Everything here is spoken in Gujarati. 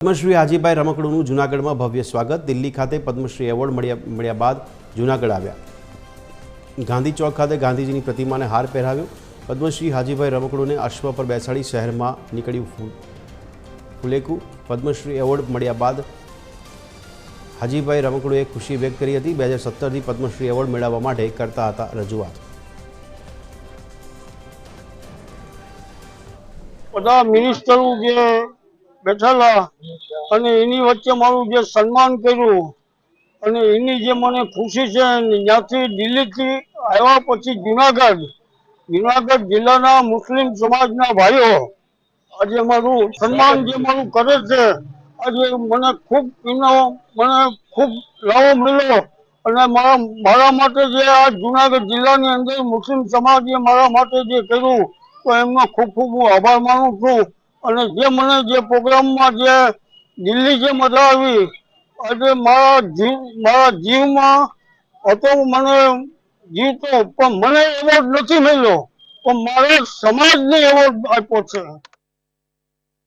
પદ્મશ્રી હાજીભાઈ રમકડુનું જૂનાગઢમાં ભવ્ય સ્વાગત। દિલ્હી ખાતે પદ્મશ્રી એવોર્ડ મળ્યા બાદ જૂનાગઢ આવ્યા। ગાંધી ચોક ખાતે ગાંધીજીની પ્રતિમાને હાર પહેરાવ્યો। પદ્મશ્રી હાજીભાઈ રમકડુને અશ્વ પર બેસાડી શહેરમાં નીકળ્યું ફુલેકું। પદ્મશ્રી એવોર્ડ મળ્યા બાદ હાજીભાઈ રમકડુએ ખુશી વ્યક્ત કરી હતી। 2017થી પદ્મશ્રી એવોર્ડ મેળવવા માટે કરતા હતા રજૂઆત। બધા મિનિસ્ટરો જે બેઠેલા અને એની વચ્ચે મારું જે સન્માન કર્યું અને એની જે મને ખુશી છે, ત્યાંથી દિલ્હીથી આવ્યા પછી જુનાગઢ જિલ્લાના મુસ્લિમ સમાજના ભાઈઓ આજે મારું સન્માન જે મારું કરે છે, આજે મને ખૂબ લાવો મળ્યો। અને મારા માટે જે આ જુનાગઢ જિલ્લાની અંદર મુસ્લિમ સમાજે મારા માટે જે કર્યું તો એમનો ખૂબ હું આભાર માનું છું। અને જે મને જે પ્રોગ્રામમાં જે દિલ્હી જે મજા આવી, આજે મારા જીવમાં હતો, મને જીવતો પણ મને એવોર્ડ નથી મળ્યો, પણ મારા સમાજને એવોર્ડ આપ્યો છે।